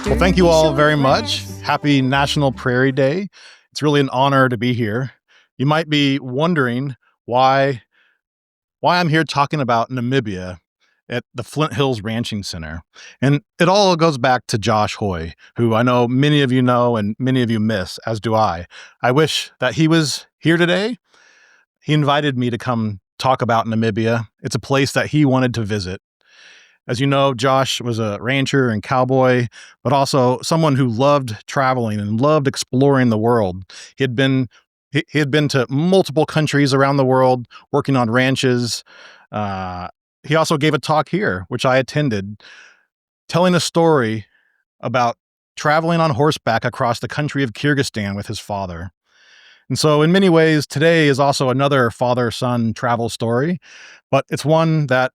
Well, thank you all very much. Happy National Prairie Day. It's really an honor to be here. You might be wondering why I'm here talking about Namibia at the Flint Hills Ranching Center. And it all goes back to Josh Hoy, who I know many of you know and many of you miss, as do I. I wish that he was here today. He invited me to come talk about Namibia. It's a place that he wanted to visit. As you know, Josh was a rancher and cowboy, but also someone who loved traveling and loved exploring the world. He had been he had been to multiple countries around the world working on ranches. He also gave a talk here, which I attended, telling a story about traveling on horseback across the country of Kyrgyzstan with his father. And so, in many ways, today is also another father-son travel story, but it's one that,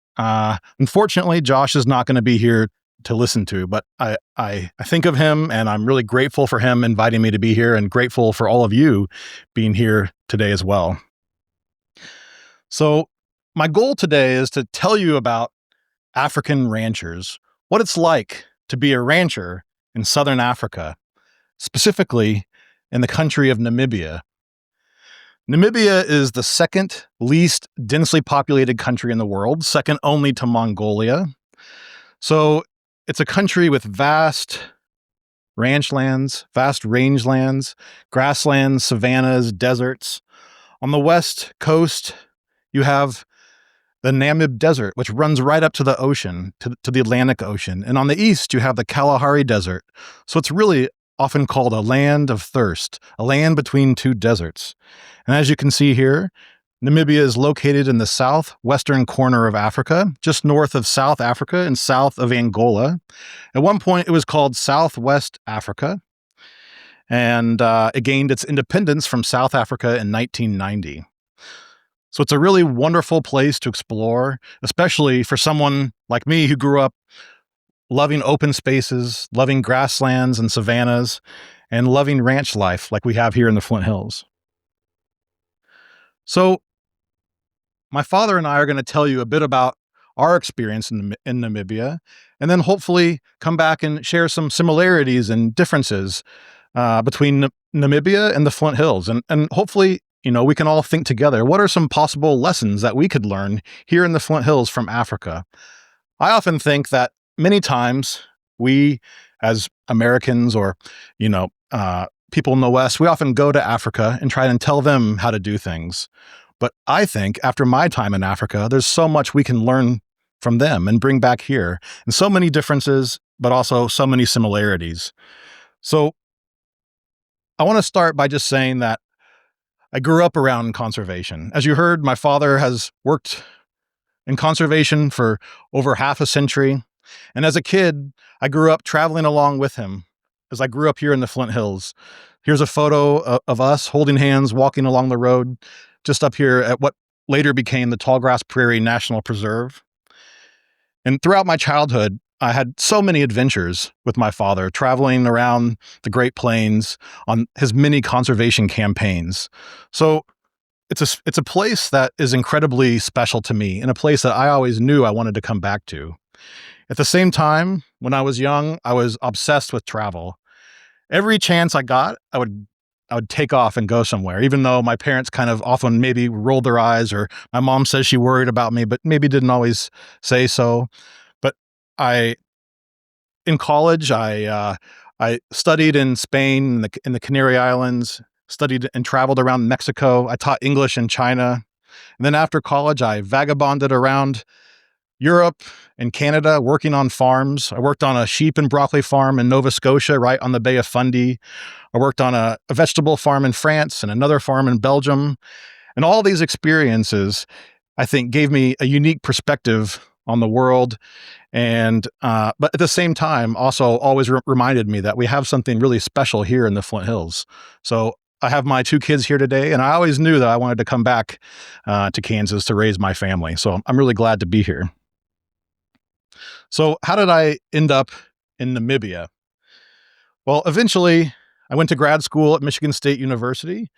unfortunately, Josh is not going to be here to listen to. But I think of him, and I'm really grateful for him inviting me to be here, and grateful for all of you being here today as well. So, my goal today is to tell you about African ranchers, what it's like to be a rancher in Southern Africa, specifically in the country of Namibia. Namibia is the second least densely populated country in the world, second only to Mongolia. So it's a country with vast ranchlands, vast rangelands, grasslands, savannas, deserts. On the west coast, you have the Namib Desert, which runs right up to the ocean, to the Atlantic Ocean. And on the east, you have the Kalahari Desert. So it's really often called a land of thirst, a land between two deserts. And as you can see here, Namibia is located in the southwestern corner of Africa, just north of South Africa and south of Angola. At one point, it was called Southwest Africa, and it gained its independence from South Africa in 1990. So it's a really wonderful place to explore, especially for someone like me who grew up loving open spaces, loving grasslands and savannas, and loving ranch life like we have here in the Flint Hills. So my father and I are going to tell you a bit about our experience in Namibia, and then hopefully come back and share some similarities and differences between Namibia and the Flint Hills. And hopefully, we can all think together, what are some possible lessons that we could learn here in the Flint Hills from Africa? I often think that many times we, as Americans or, people in the West, we often go to Africa and try and tell them how to do things. But I think after my time in Africa, there's so much we can learn from them and bring back here, and so many differences, but also so many similarities. So I want to start by just saying that I grew up around conservation. As you heard, my father has worked in conservation for over half a century. And as a kid, I grew up traveling along with him as I grew up here in the Flint Hills. Here's a photo of us holding hands, walking along the road, just up here at what later became the Tallgrass Prairie National Preserve. And throughout my childhood, I had so many adventures with my father, traveling around the Great Plains on his many conservation campaigns. So it's a place that is incredibly special to me, and a place that I always knew I wanted to come back to. At the same time, when I was young, I was obsessed with travel. Every chance I got, I would take off and go somewhere, even though my parents kind of often maybe rolled their eyes, or my mom says she worried about me, but maybe didn't always say so. But in college, I studied in Spain, in the Canary Islands, studied and traveled around Mexico. I taught English in China. And then after college, I vagabonded around Europe and Canada working on farms. I worked on a sheep and broccoli farm in Nova Scotia, right on the Bay of Fundy. I worked on a vegetable farm in France and another farm in Belgium. And all these experiences, I think, gave me a unique perspective on the world. And but at the same time, also always reminded me that we have something really special here in the Flint Hills. So I have my two kids here today, and I always knew that I wanted to come back to Kansas to raise my family. So I'm really glad to be here. So how did I end up in Namibia? Well, eventually, I went to grad school at Michigan State University.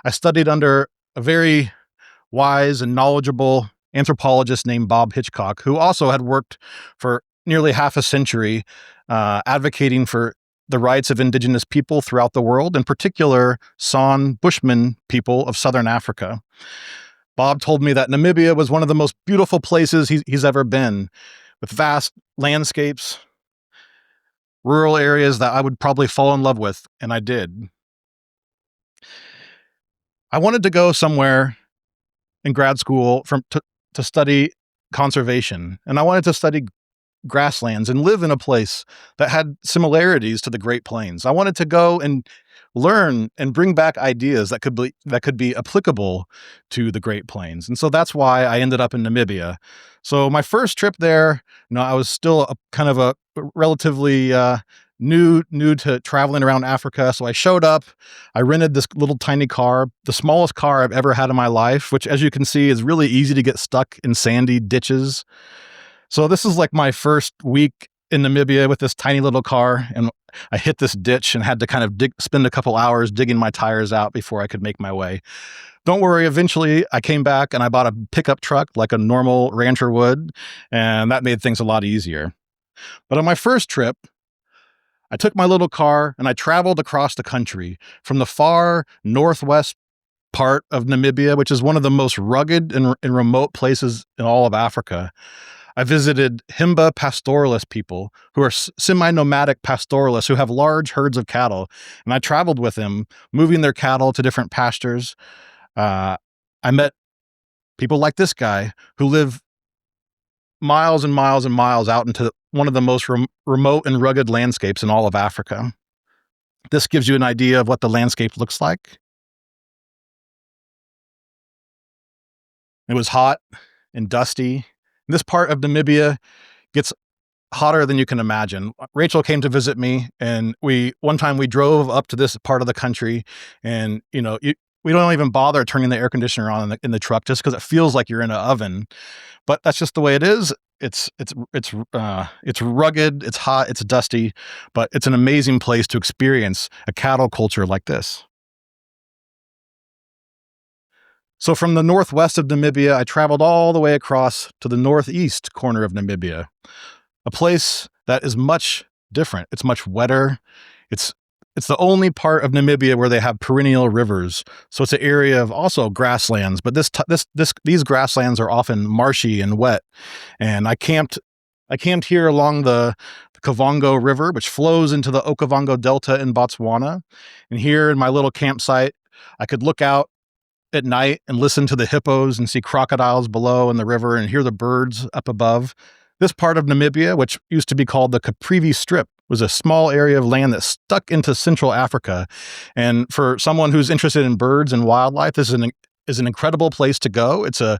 I studied under a very wise and knowledgeable anthropologist named Bob Hitchcock, who also had worked for nearly half a century advocating for the rights of indigenous people throughout the world, in particular, San Bushman people of southern Africa. Bob told me that Namibia was one of the most beautiful places he's ever been, with vast landscapes, rural areas that I would probably fall in love with, and I did. I wanted to go somewhere in grad school to study conservation, and I wanted to study grasslands and live in a place that had similarities to the Great Plains. I wanted to go and learn and bring back ideas that could be applicable to the Great Plains. And so that's why I ended up in Namibia. So my first trip there, I was still a kind of a relatively new to traveling around Africa. So I showed up, I rented this little tiny car, the smallest car I've ever had in my life, which, as you can see, is really easy to get stuck in sandy ditches. So this is like my first week in Namibia with this tiny little car, and I hit this ditch and had to kind of spend a couple hours digging my tires out before I could make my way. Don't worry, eventually I came back and I bought a pickup truck like a normal rancher would, and that made things a lot easier. But on my first trip, I took my little car and I traveled across the country from the far northwest part of Namibia, which is one of the most rugged and remote places in all of Africa. I visited Himba pastoralist people who are semi-nomadic pastoralists who have large herds of cattle, and I traveled with them, moving their cattle to different pastures. I met people like this guy who live miles and miles and miles out into one of the most remote and rugged landscapes in all of Africa. This gives you an idea of what the landscape looks like. It was hot and dusty. This part of Namibia gets hotter than you can imagine. Rachel came to visit me, and one time we drove up to this part of the country, and we don't even bother turning the air conditioner on in the truck just because it feels like you're in an oven. But that's just the way it is. It's rugged, it's hot, it's dusty, but it's an amazing place to experience a cattle culture like this. So from the northwest of Namibia, I traveled all the way across to the northeast corner of Namibia, a place that is much different. It's much wetter. It's the only part of Namibia where they have perennial rivers. So it's an area of also grasslands, but these grasslands are often marshy and wet. And I camped here along the Kavango River, which flows into the Okavango Delta in Botswana. And here in my little campsite, I could look out at night and listen to the hippos and see crocodiles below in the river and hear the birds up above. This part of Namibia, which used to be called the Caprivi Strip, was a small area of land that stuck into Central Africa. And for someone who's interested in birds and wildlife, this is an incredible place to go. It's a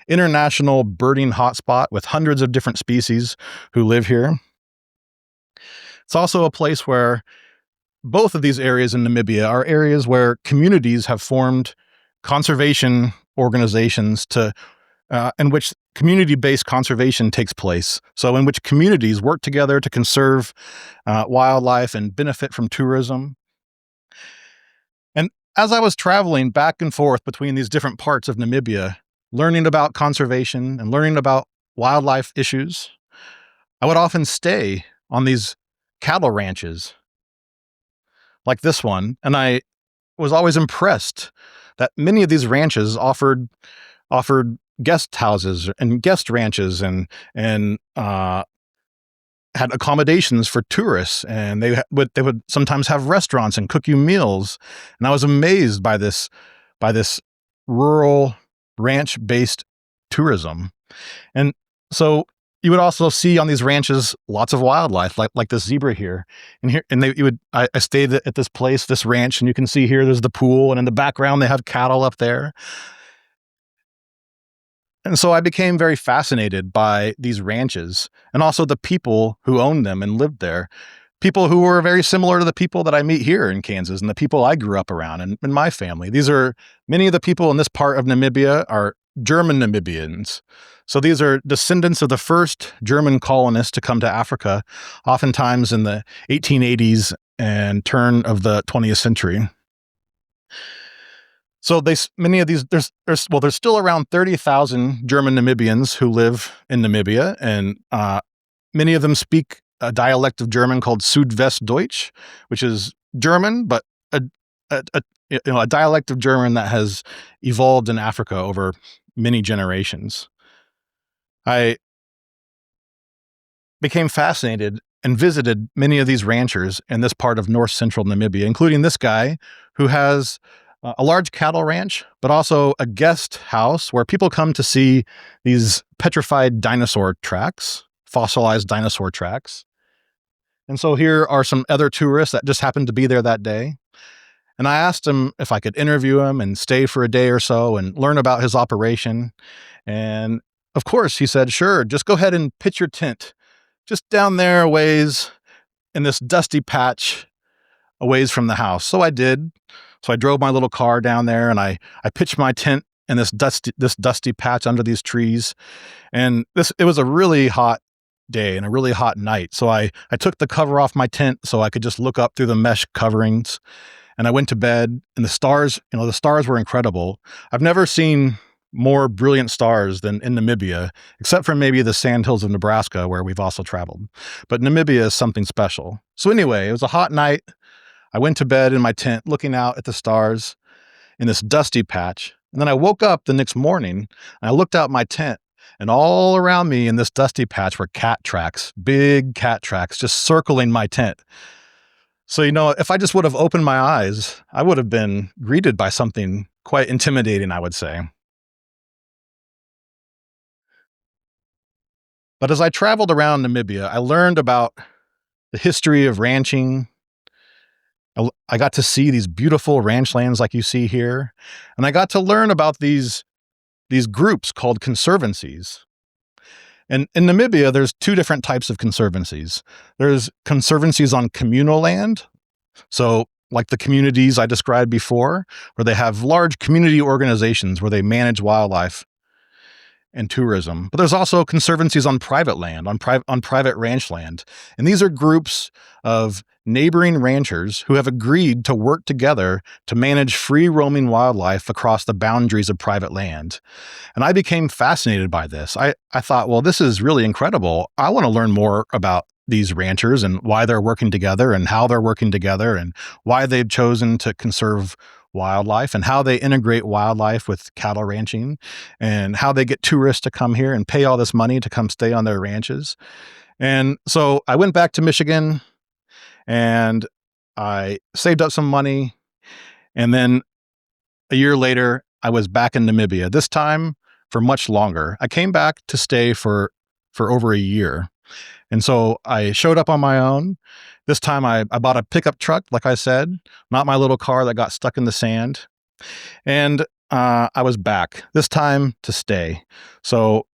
international birding hotspot with hundreds of different species who live here. It's also a place where both of these areas in Namibia are areas where communities have formed conservation organizations in which community-based conservation takes place. So in which communities work together to conserve wildlife and benefit from tourism. And as I was traveling back and forth between these different parts of Namibia, learning about conservation and learning about wildlife issues, I would often stay on these cattle ranches like this one, and I was always impressed that many of these ranches offered guest houses and guest ranches and had accommodations for tourists, and they would sometimes have restaurants and cook you meals. And I was amazed by this rural ranch-based tourism. And so you would also see on these ranches lots of wildlife, like this zebra here. I stayed at this place, this ranch, and you can see here there's the pool, and in the background they have cattle up there. And so I became very fascinated by these ranches and also the people who owned them and lived there. People who were very similar to the people that I meet here in Kansas and the people I grew up around and my family. Many of the people in this part of Namibia are German Namibians. So these are descendants of the first German colonists to come to Africa, oftentimes in the 1880s and turn of the 20th century. So many of these, there's still around 30,000 German Namibians who live in Namibia, and Many of them speak a dialect of German called Südwestdeutsch, which is German, but a, a a dialect of German that has evolved in Africa over many generations. I became fascinated and visited many of these ranchers in this part of north central Namibia, including this guy who has a large cattle ranch, but also a guest house where people come to see these petrified dinosaur tracks, fossilized dinosaur tracks. And so here are some other tourists that just happened to be there that day. And I asked him if I could interview him and stay for a day or so and learn about his operation. And of course, he said, sure, just go ahead and pitch your tent just down there a ways in this dusty patch a ways from the house. So I did. So I drove my little car down there and I pitched my tent in this dusty patch under these trees. And it was a really hot day and a really hot night. So I took the cover off my tent so I could just look up through the mesh coverings. And I went to bed, and the stars were incredible. I've never seen more brilliant stars than in Namibia, except for maybe the sandhills of Nebraska, where we've also traveled. But Namibia is something special. So anyway, it was a hot night. I went to bed in my tent looking out at the stars in this dusty patch. And then I woke up the next morning, and I looked out my tent, and all around me in this dusty patch were cat tracks, big cat tracks, just circling my tent. So, if I just would have opened my eyes, I would have been greeted by something quite intimidating, I would say. But as I traveled around Namibia, I learned about the history of ranching. I got to see these beautiful ranchlands like you see here. And I got to learn about these groups called conservancies. And in Namibia, there's two different types of conservancies. There's conservancies on communal land. So like the communities I described before, where they have large community organizations where they manage wildlife and tourism. But there's also conservancies on private land, on private ranch land. And these are groups of neighboring ranchers who have agreed to work together to manage free roaming wildlife across the boundaries of private land. And I became fascinated by this. I thought, well, this is really incredible. I want to learn more about these ranchers and why they're working together and how they're working together and why they've chosen to conserve wildlife and how they integrate wildlife with cattle ranching and how they get tourists to come here and pay all this money to come stay on their ranches. And so I went back to Michigan and I saved up some money. And then a year later, I was back in Namibia, this time for much longer. I came back to stay for over a year. And so I showed up on my own. This time I bought a pickup truck, like I said, not my little car that got stuck in the sand. And I was back, this time to stay. So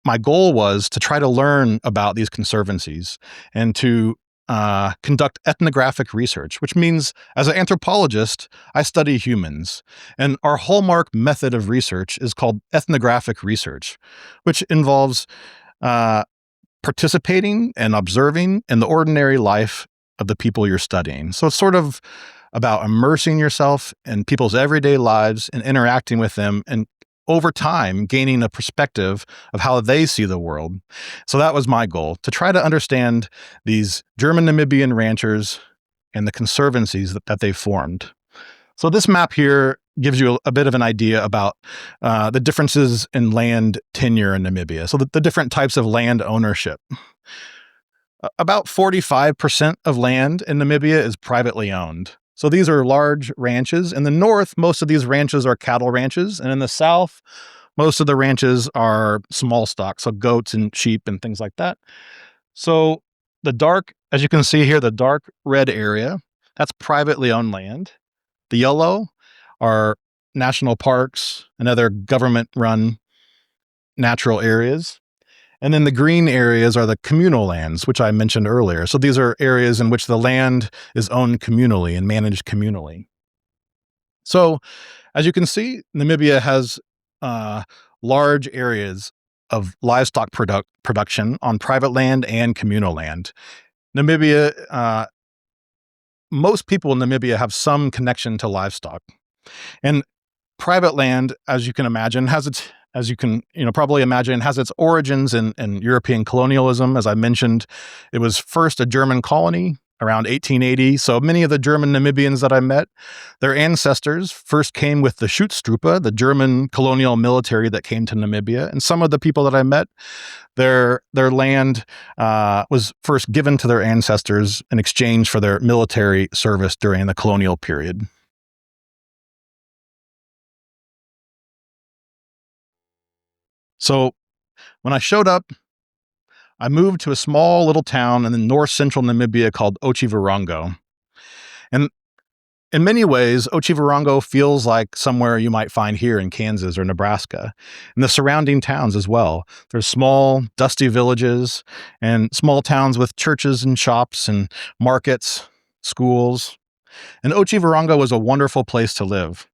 my goal was to try to learn about these conservancies and to conduct ethnographic research, which means as an anthropologist, I study humans. And our hallmark method of research is called ethnographic research, which involves participating and observing in the ordinary life of the people you're studying. So it's sort of about immersing yourself in people's everyday lives and interacting with them and over time gaining a perspective of how they see the world. So that was my goal, to try to understand these German Namibian ranchers and the conservancies that they formed. So this map here gives you a bit of an idea about the differences in land tenure in Namibia. So the different types of land ownership. About 45% of land in Namibia is privately owned. So these are large ranches. In the north, most of these ranches are cattle ranches. And in the south, most of the ranches are small stock, so goats and sheep and things like that. So as you can see here, the dark red area, that's privately owned land. The yellow are national parks and other government-run natural areas. And then the green areas are the communal lands, which I mentioned earlier. So these are areas in which the land is owned communally and managed communally. So as you can see, Namibia has large areas of livestock production on private land and communal land. Most people in Namibia have some connection to livestock. And private land, as you can imagine, has its as you can probably imagine, has its origins in European colonialism. As I mentioned, it was first a German colony around 1880. So many of the German Namibians that I met, their ancestors first came with the Schutztruppe, the German colonial military that came to Namibia. And some of the people that I met, their land was first given to their ancestors in exchange for their military service during the colonial period. So when I showed up, I moved to a small little town in the north central Namibia called Otjiwarongo. And in many ways, Otjiwarongo feels like somewhere you might find here in Kansas or Nebraska, and the surrounding towns as well. There's small, dusty villages and small towns with churches and shops and markets, schools. And Otjiwarongo was a wonderful place to live.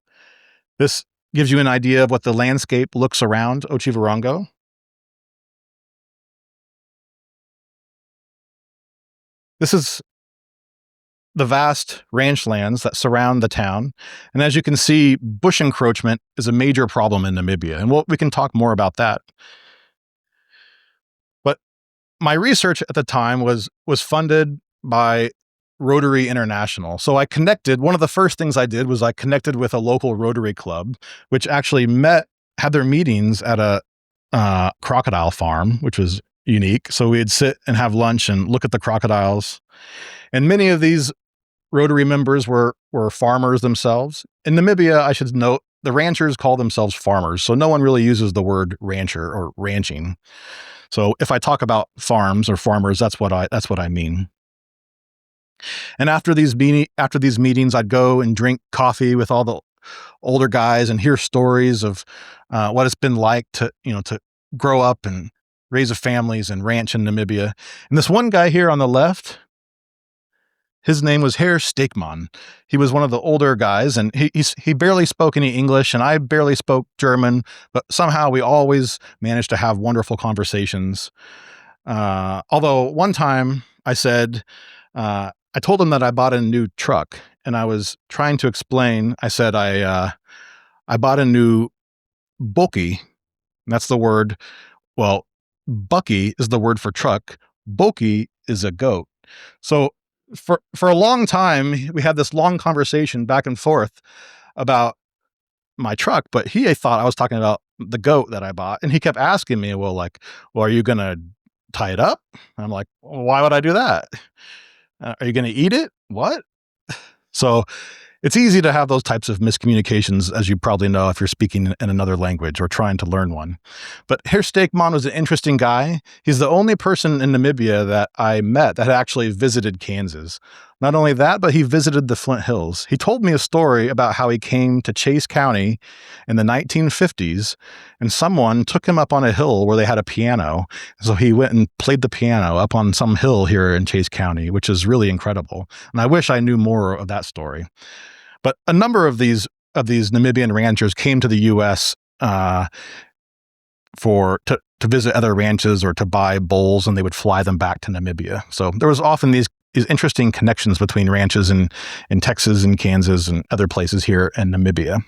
This gives you an idea of what the landscape looks around Otjiwarongo. This is the vast ranchlands that surround the town. And as you can see, bush encroachment is a major problem in Namibia. And we can talk more about that. But my research at the time was funded by Rotary International. So one of the first things I did was I connected with a local Rotary club, which actually had their meetings at a crocodile farm, which was unique. So we'd sit and have lunch and look at the crocodiles. And many of these Rotary members were farmers themselves. In Namibia, I should note, the ranchers call themselves farmers, so no one really uses the word rancher or ranching. So if I talk about farms or farmers, that's what I mean. And after these meetings, I'd go and drink coffee with all the older guys and hear stories of what it's been like to grow up and raise families and ranch in Namibia. And this one guy here on the left, his name was Herr Steekman. He was one of the older guys, and he barely spoke any English, and I barely spoke German, but somehow we always managed to have wonderful conversations. Although one time I said, I told him that I bought a new truck, and I was trying to explain. I said I bought a new boki. That's the word. Well, bucky is the word for truck. Boki is a goat. So for a long time, we had this long conversation back and forth about my truck, but he thought I was talking about the goat that I bought, and he kept asking me, well, are you gonna tie it up? And I'm like, well, why would I do that? Are you gonna eat it? What? So it's easy to have those types of miscommunications, as you probably know, if you're speaking in another language or trying to learn one. But Herr Steekman was an interesting guy. He's the only person in Namibia that I met that had actually visited Kansas. Not only that, but he visited the Flint Hills. He told me a story about how he came to Chase County in the 1950s, and someone took him up on a hill where they had a piano. So he went and played the piano up on some hill here in Chase County, which is really incredible. And I wish I knew more of that story. But a number of these Namibian ranchers came to the U.S. To visit other ranches or to buy bulls, and they would fly them back to Namibia. So there was often these interesting connections between ranches in Texas and Kansas and other places here in Namibia.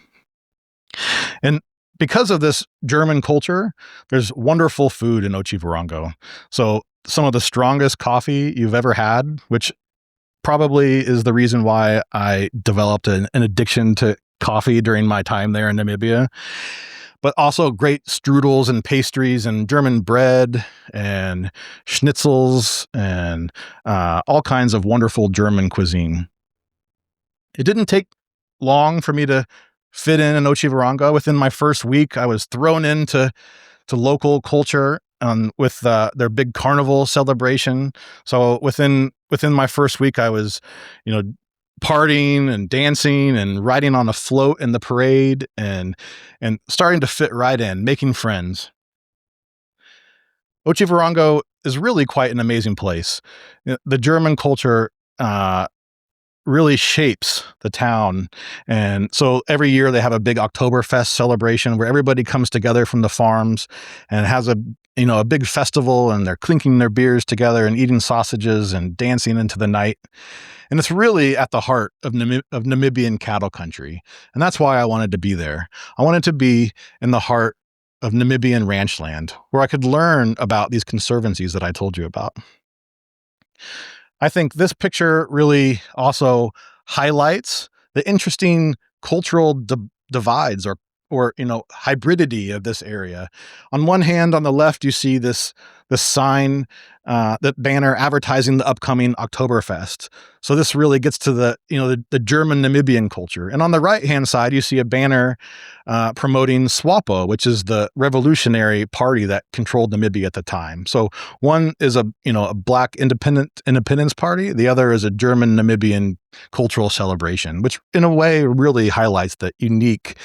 And because of this German culture, there's wonderful food in Otjiwarongo. So some of the strongest coffee you've ever had, which probably is the reason why I developed an addiction to coffee during my time there in Namibia, but also great strudels and pastries and German bread and schnitzels and all kinds of wonderful German cuisine. It didn't take long for me to fit in Otjiwarongo. Within my first week, I was thrown into local culture with their big carnival celebration. So within my first week, I was, partying and dancing and riding on a float in the parade and starting to fit right in, making friends. Otjiwarongo is really quite an amazing place. The German culture really shapes the town. And so every year they have a big Oktoberfest celebration where everybody comes together from the farms and has a big festival, and they're clinking their beers together and eating sausages and dancing into the night. And it's really at the heart of Namibian cattle country. And that's why I wanted to be there. I wanted to be in the heart of Namibian ranchland, where I could learn about these conservancies that I told you about. I think this picture really also highlights the interesting cultural divides or hybridity of this area. On one hand, on the left, you see this sign, that banner advertising the upcoming Oktoberfest. So this really gets to the German Namibian culture. And on the right hand side, you see a banner promoting SWAPO, which is the revolutionary party that controlled Namibia at the time. So one is a black independence party. The other is a German Namibian cultural celebration, which in a way really highlights the unique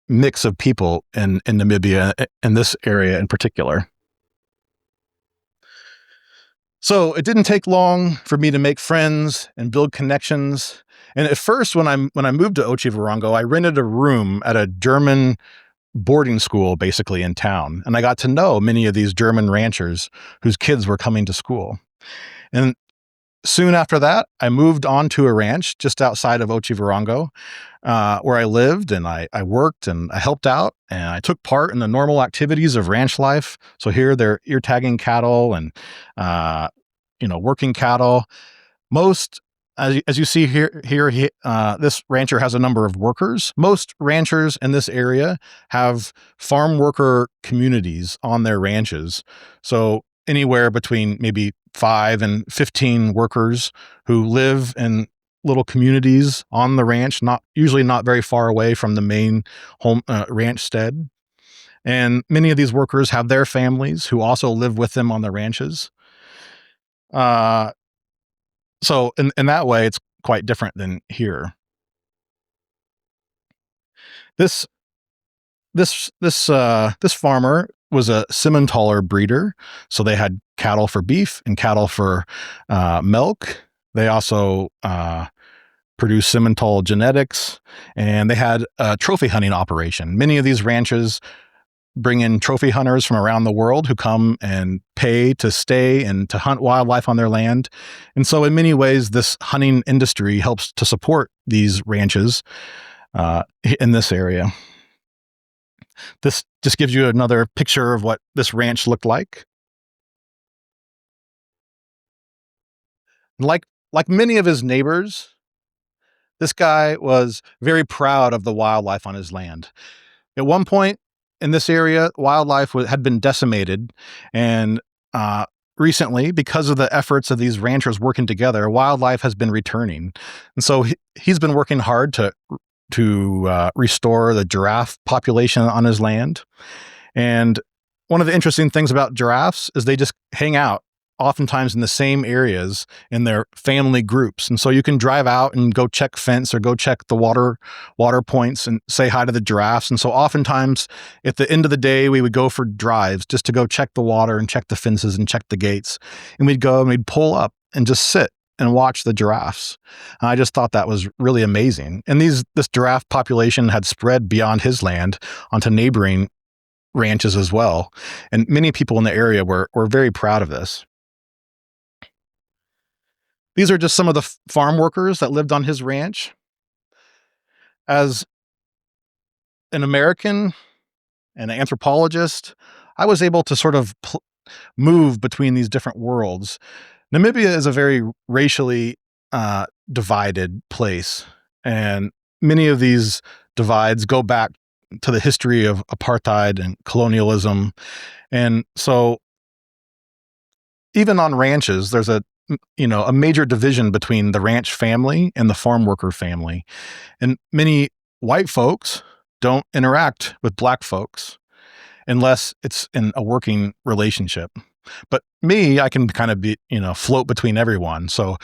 mix of people in Namibia, in this area in particular. So it didn't take long for me to make friends and build connections. And at first, when I moved to Otjiwarongo, I rented a room at a German boarding school, basically in town, and I got to know many of these German ranchers whose kids were coming to school. And soon after that, I moved on to a ranch just outside of Otjiwarongo, where I lived and I worked and I helped out and I took part in the normal activities of ranch life. So here they're ear tagging cattle and, working cattle. Most, as you see here, this rancher has a number of workers. Most ranchers in this area have farm worker communities on their ranches. So anywhere between maybe 5 and 15 workers who live in little communities on the ranch, usually not very far away from the main home ranch stead. And many of these workers have their families who also live with them on the ranches. So in that way, it's quite different than here. This this farmer was a Simmentaler breeder, so they had cattle for beef and cattle for milk. They also produced Simmental genetics, and they had a trophy hunting operation. Many of these ranches bring in trophy hunters from around the world who come and pay to stay and to hunt wildlife on their land. And so in many ways, this hunting industry helps to support these ranches in this area. This just gives you another picture of what this ranch looked like. Like many of his neighbors, this guy was very proud of the wildlife on his land. At one point in this area, wildlife had been decimated, and recently, because of the efforts of these ranchers working together, wildlife has been returning. And so he's been working hard to restore the giraffe population on his land. And one of the interesting things about giraffes is they just hang out oftentimes in the same areas in their family groups. And so you can drive out and go check fence or go check the water points and say hi to the giraffes. And so oftentimes at the end of the day, we would go for drives just to go check the water and check the fences and check the gates. And we'd go and we'd pull up and just sit and watch the giraffes. And I just thought that was really amazing. And this giraffe population had spread beyond his land onto neighboring ranches as well. And many people in the area were very proud of this. These are just some of the farm workers that lived on his ranch. As an American and an anthropologist, I was able to sort of move between these different worlds. Namibia is a very racially divided place, and many of these divides go back to the history of apartheid and colonialism. And so even on ranches, there's a major division between the ranch family and the farm worker family. And many white folks don't interact with black folks unless it's in a working relationship. But me, I can kind of float between everyone. So,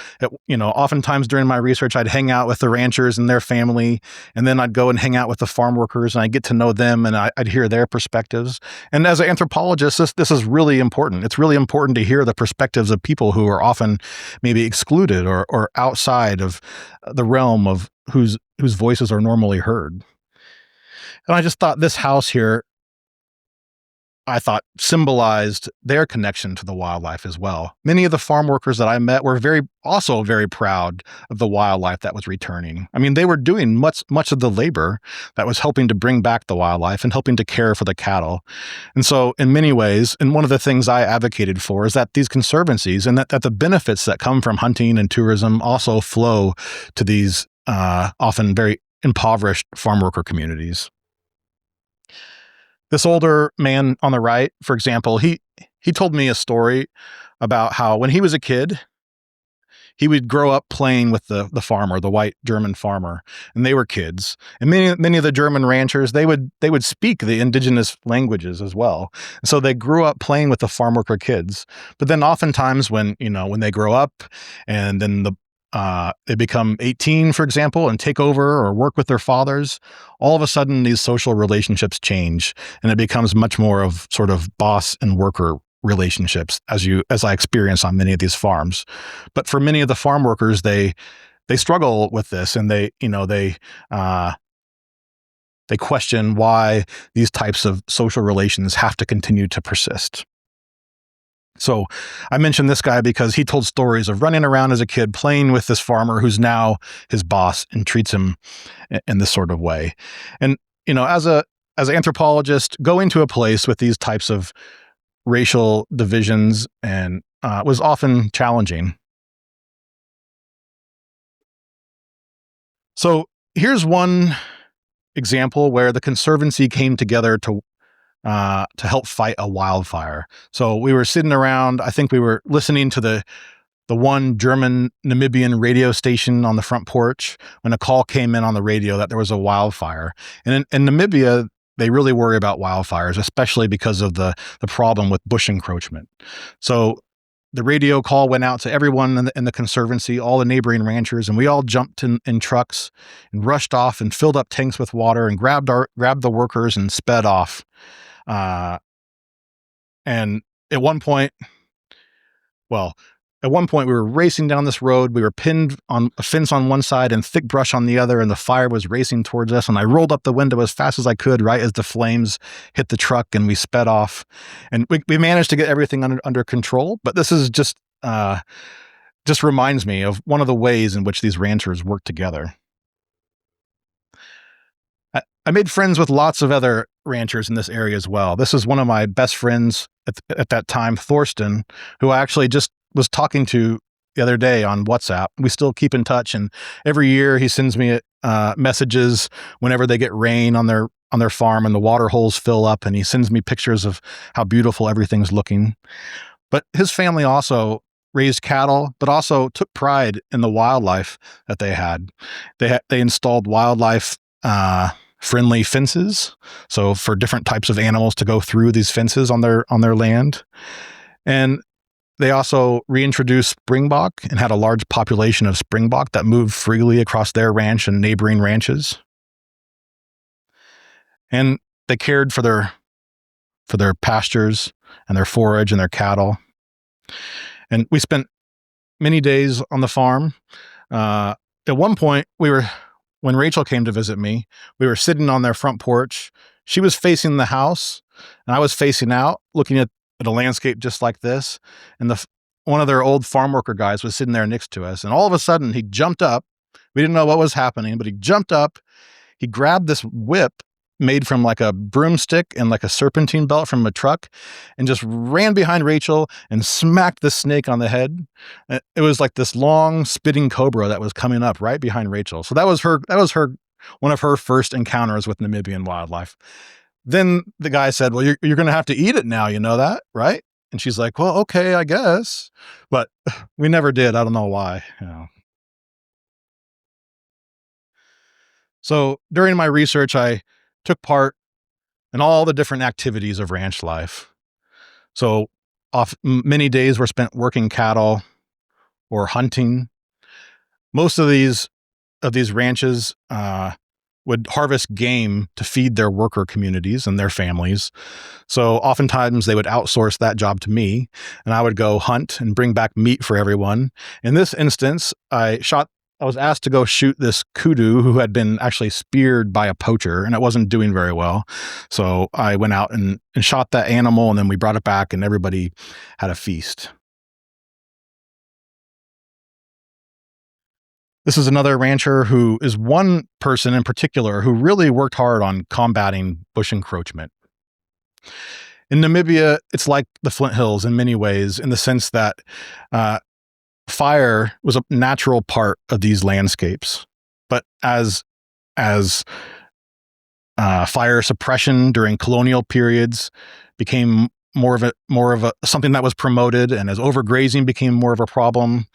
oftentimes during my research, I'd hang out with the ranchers and their family, and then I'd go and hang out with the farm workers, and I'd get to know them, and I'd hear their perspectives. And as an anthropologist, this is really important. It's really important to hear the perspectives of people who are often maybe excluded or outside of the realm of whose voices are normally heard. And I just thought this house here I thought symbolized their connection to the wildlife as well. Many of the farm workers that I met were also very proud of the wildlife that was returning. I mean, they were doing much of the labor that was helping to bring back the wildlife and helping to care for the cattle. And so in many ways, and one of the things I advocated for is that these conservancies and that the benefits that come from hunting and tourism also flow to these often very impoverished farm worker communities. This older man on the right, for example, he told me a story about how when he was a kid, he would grow up playing with the farmer, the white German farmer, and they were kids. And many of the German ranchers, they would speak the indigenous languages as well. So they grew up playing with the farm worker kids. But then oftentimes when they grow up and then they become 18, for example, and take over or work with their fathers, all of a sudden these social relationships change and it becomes much more of sort of boss and worker relationships as I experience on many of these farms. But for many of the farm workers, they struggle with this, and they question why these types of social relations have to continue to persist. So I mentioned this guy because he told stories of running around as a kid playing with this farmer who's now his boss and treats him in this sort of way. And as an anthropologist, going to a place with these types of racial divisions and was often challenging. So here's one example where the Conservancy came together to help fight a wildfire. So we were sitting around. I think we were listening to the one German Namibian radio station on the front porch when a call came in on the radio that there was a wildfire. And in Namibia, they really worry about wildfires, especially because of the problem with bush encroachment. So the radio call went out to everyone in the Conservancy, all the neighboring ranchers, and we all jumped in trucks and rushed off and filled up tanks with water and grabbed the workers and sped off. And at one point, we were racing down this road. We were pinned on a fence on one side and thick brush on the other, and the fire was racing towards us. And I rolled up the window as fast as I could, right as the flames hit the truck, and we sped off. And we managed to get everything under control. But this is just reminds me of one of the ways in which these ranchers work together. I made friends with lots of other ranchers in this area as well. This is one of my best friends at that time, Thorsten, who I actually just was talking to the other day on WhatsApp. We still keep in touch, and every year he sends me messages whenever they get rain on their farm and the water holes fill up, and he sends me pictures of how beautiful everything's looking. But his family also raised cattle, but also took pride in the wildlife that they had. They installed wildlife friendly fences, so for different types of animals to go through these fences on their land. And they also reintroduced springbok and had a large population of springbok that moved freely across their ranch and neighboring ranches. And they cared for their pastures and their forage and their cattle. And we spent many days on the farm. At one point, when Rachel came to visit me, we were sitting on their front porch. She was facing the house, and I was facing out, looking at a landscape just like this. And one of their old farm worker guys was sitting there next to us. And all of a sudden, he jumped up. We didn't know what was happening, but he jumped up. He grabbed this whip made from like a broomstick and like a serpentine belt from a truck and just ran behind Rachel and smacked the snake on the head. It was like this long spitting cobra that was coming up right behind Rachel. So that was one of her first encounters with Namibian wildlife. Then the guy said, well, you're going to have to eat it now. You know that, right? And she's like, well, okay, I guess. But we never did. I don't know why. So during my research, I took part in all the different activities of ranch life. So many days were spent working cattle or hunting. Most of these ranches would harvest game to feed their worker communities and their families. So oftentimes they would outsource that job to me, and I would go hunt and bring back meat for everyone. In this instance, I shot I was asked to go shoot this kudu who had been actually speared by a poacher, and it wasn't doing very well. So I went out and shot that animal, and then we brought it back, and everybody had a feast. This is another rancher who is one person in particular who really worked hard on combating bush encroachment. In Namibia, it's like the Flint Hills in many ways, in the sense that uh, fire was a natural part of these landscapes. But as fire suppression during colonial periods became more of a something that was promoted, and as overgrazing became more of a problem,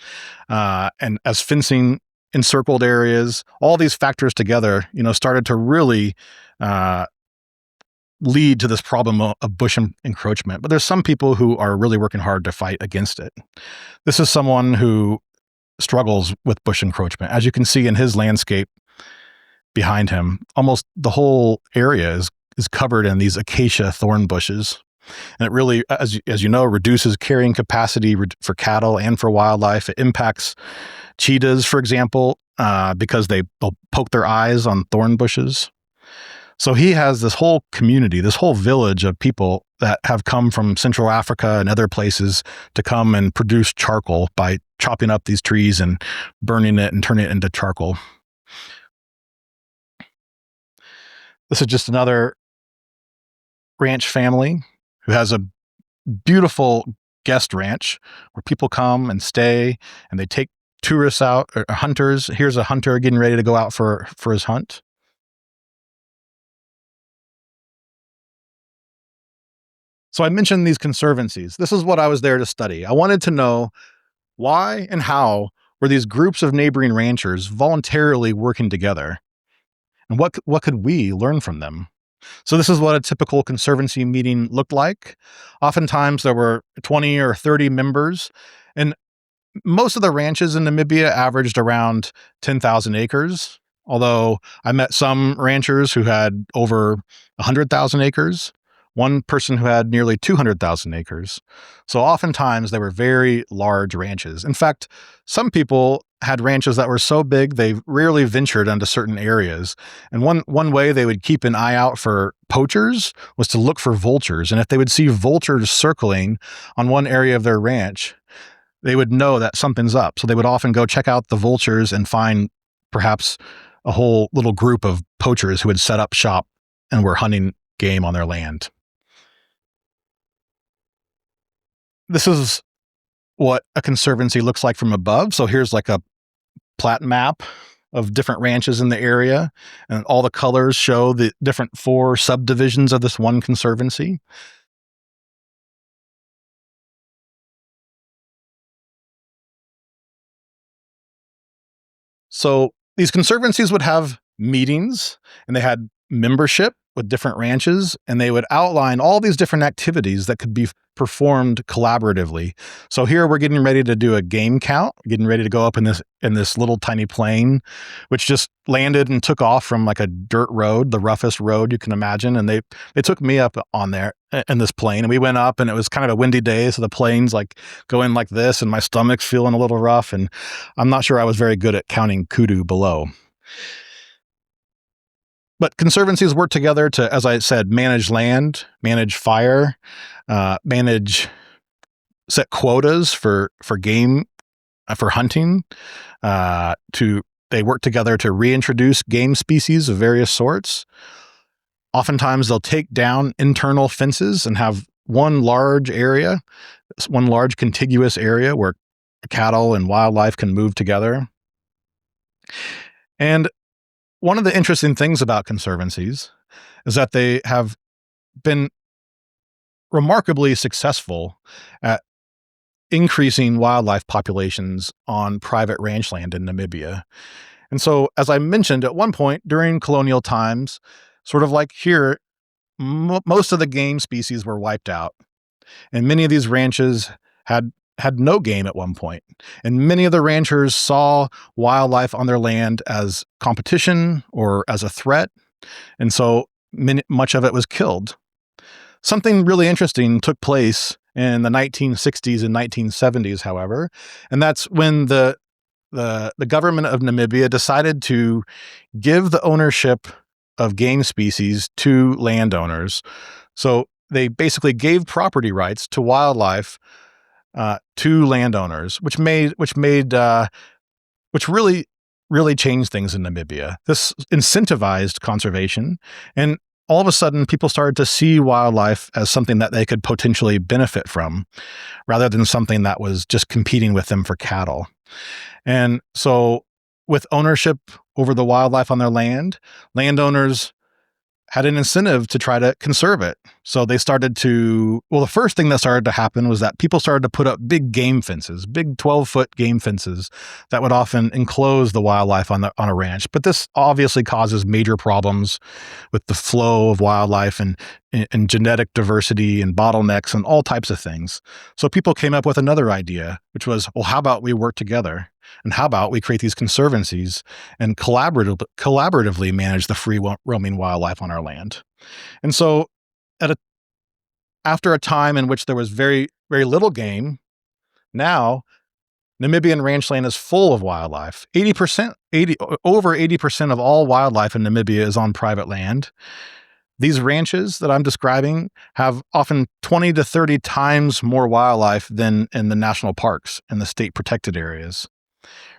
and as fencing encircled areas, all these factors together, started to really lead to this problem of bush encroachment. But there's some people who are really working hard to fight against it. This is someone who struggles with bush encroachment. As you can see in his landscape behind him, almost the whole area is covered in these acacia thorn bushes. And it really, as you know, reduces carrying capacity for cattle and for wildlife. It impacts cheetahs, for example, because they'll poke their eyes on thorn bushes. So he has this whole community, this whole village of people that have come from Central Africa and other places to come and produce charcoal by chopping up these trees and burning it and turning it into charcoal. This is just another ranch family who has a beautiful guest ranch where people come and stay, and they take tourists out, or hunters. Here's a hunter getting ready to go out for his hunt. So I mentioned these conservancies. This is what I was there to study. I wanted to know why and how were these groups of neighboring ranchers voluntarily working together, and what could we learn from them? So this is what a typical conservancy meeting looked like. Oftentimes there were 20 or 30 members, and most of the ranches in Namibia averaged around 10,000 acres, although I met some ranchers who had over 100,000 acres, one person who had nearly 200,000 acres. So oftentimes they were very large ranches. In fact, some people had ranches that were so big they rarely ventured into certain areas. And one way they would keep an eye out for poachers was to look for vultures. And if they would see vultures circling on one area of their ranch, they would know that something's up. So they would often go check out the vultures and find perhaps a whole little group of poachers who had set up shop and were hunting game on their land. This is what a conservancy looks like from above. So here's like a plat map of different ranches in the area, and all the colors show the different 4 subdivisions of this one conservancy. So these conservancies would have meetings, and they had membership with different ranches, and they would outline all these different activities that could be performed collaboratively. So here we're getting ready to do a game count, getting ready to go up in this little tiny plane, which just landed and took off from like a dirt road, the roughest road you can imagine. And they took me up on there in this plane, and we went up, and it was kind of a windy day, so the plane's like going like this, and my stomach's feeling a little rough, and I'm not sure I was very good at counting kudu below. But conservancies work together to, as I said, manage land, manage fire, set quotas for game, for hunting. They work together to reintroduce game species of various sorts. Oftentimes, they'll take down internal fences and have one large contiguous area where cattle and wildlife can move together. And one of the interesting things about conservancies is that they have been remarkably successful at increasing wildlife populations on private ranchland in Namibia. And so, as I mentioned, at one point during colonial times, sort of like here, most of the game species were wiped out. And many of these ranches had no game at one point. And many of the ranchers saw wildlife on their land as competition or as a threat. And so much of it was killed. Something really interesting took place in the 1960s and 1970s, however, and that's when the the government of Namibia decided to give the ownership of game species to landowners. So they basically gave property rights to wildlife to landowners, which really changed things in Namibia. This incentivized conservation, and all of a sudden, people started to see wildlife as something that they could potentially benefit from, rather than something that was just competing with them for cattle. And so, with ownership over the wildlife on their land, landowners had an incentive to try to conserve it. So they started to, well, the first thing that started to happen was that people started to put up big game fences, big 12-foot game fences that would often enclose the wildlife on a ranch. But this obviously causes major problems with the flow of wildlife and genetic diversity and bottlenecks and all types of things. So people came up with another idea, which was, well, how about we work together? And how about we create these conservancies and collaboratively manage the free roaming wildlife on our land? And so after a time in which there was very, very little game, now Namibian ranchland is full of wildlife. Over 80% of all wildlife in Namibia is on private land. These ranches that I'm describing have often 20 to 30 times more wildlife than in the national parks and the state protected areas.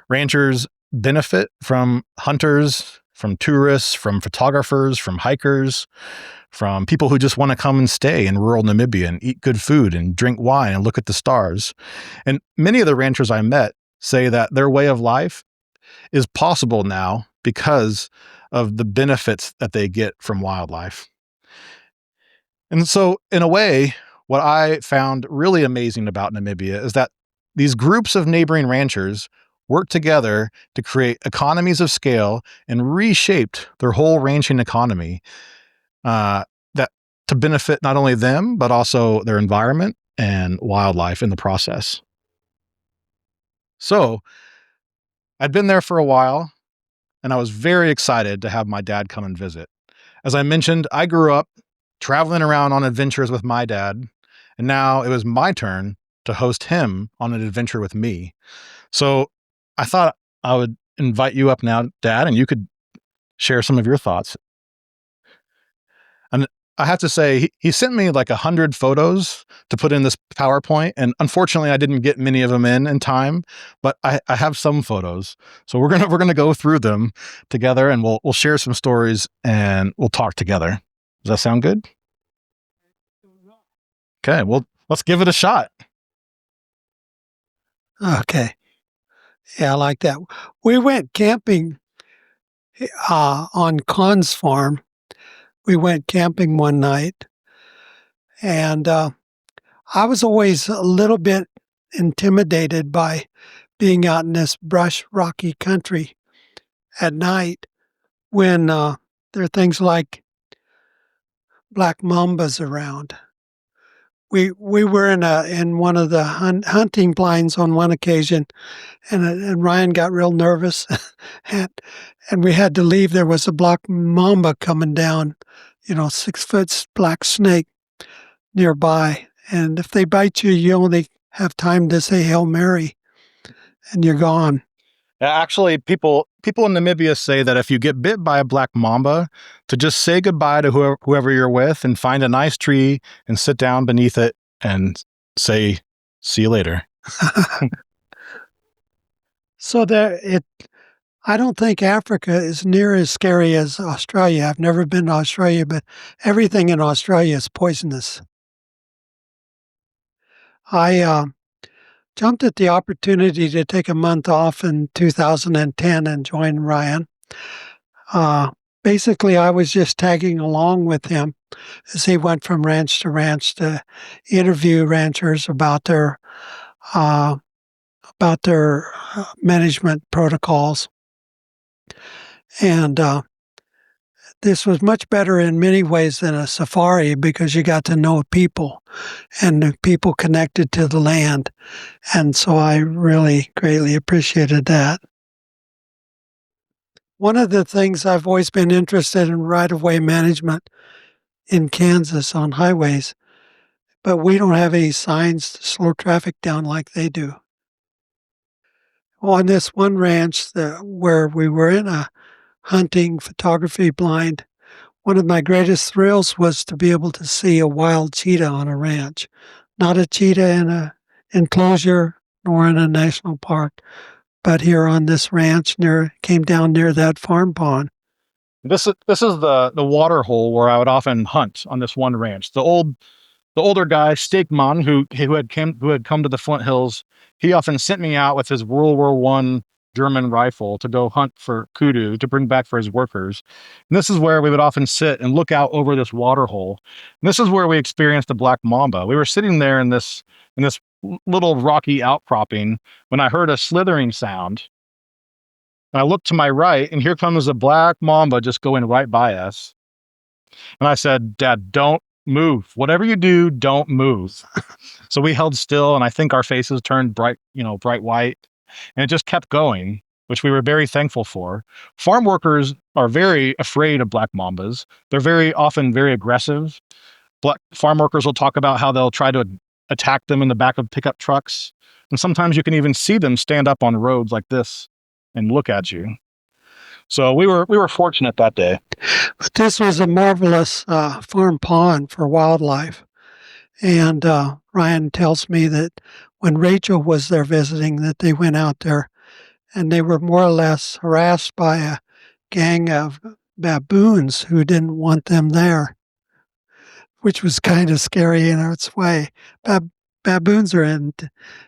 Ranchers benefit from hunters, from tourists, from photographers, from hikers, from people who just want to come and stay in rural Namibia and eat good food and drink wine and look at the stars. And many of the ranchers I met say that their way of life is possible now because of the benefits that they get from wildlife. And so, in a way, what I found really amazing about Namibia is that these groups of neighboring ranchers worked together to create economies of scale and reshaped their whole ranching economy that to benefit not only them, but also their environment and wildlife in the process. So I'd been there for a while, and I was very excited to have my dad come and visit. As I mentioned, I grew up traveling around on adventures with my dad, and now it was my turn to host him on an adventure with me. So I thought I would invite you up now, Dad, and you could share some of your thoughts. And I have to say, he sent me like 100 photos to put in this PowerPoint, and unfortunately, I didn't get many of them in time. But I have some photos, so we're gonna go through them together, and we'll share some stories, and we'll talk together. Does that sound good? Okay, well, let's give it a shot. Okay. Yeah, I like that. We went camping on Con's farm. We went camping one night, and I was always a little bit intimidated by being out in this brush, rocky country at night when there are things like black mambas around. We were in one of the hunting blinds on one occasion, and Ryan got real nervous, and we had to leave. There was a black mamba coming down, 6 foot black snake nearby, and if they bite you, you only have time to say Hail Mary, and you're gone. Actually, people in Namibia say that if you get bit by a black mamba, to just say goodbye to whoever you're with and find a nice tree and sit down beneath it and say, "See you later." So I don't think Africa is near as scary as Australia. I've never been to Australia, but everything in Australia is poisonous. I jumped at the opportunity to take a month off in 2010 and join Ryan. Basically, I was just tagging along with him as he went from ranch to ranch to interview ranchers about their management protocols. And this was much better in many ways than a safari because you got to know people and the people connected to the land. And so I really greatly appreciated that. One of the things I've always been interested in right-of-way management in Kansas on highways, but we don't have any signs to slow traffic down like they do. On this one ranch where we were in a hunting photography blind, one of my greatest thrills was to be able to see a wild cheetah on a ranch, not a cheetah in a enclosure nor in a national park, but here on this ranch came down near that farm pond. This is the water hole where I would often hunt on this one ranch. The older guy, Steakman, who had come to the Flint Hills, he often sent me out with his World War I German rifle to go hunt for kudu to bring back for his workers. And this is where we would often sit and look out over this water hole. And this is where we experienced the black mamba. We were sitting there in this little rocky outcropping when I heard a slithering sound. And I looked to my right, and here comes a black mamba just going right by us. And I said, Dad, don't move. Whatever you do, don't move. So we held still, and I think our faces turned bright white, and it just kept going, which we were very thankful for. Farm workers are very afraid of black mambas. They're very often very aggressive. Black farm workers will talk about how they'll try to attack them in the back of pickup trucks. And sometimes you can even see them stand up on roads like this and look at you. So we were fortunate that day. But this was a marvelous farm pond for wildlife. And Ryan tells me that when Rachel was there visiting, that they went out there and they were more or less harassed by a gang of baboons who didn't want them there, which was kind of scary in its way. Baboons are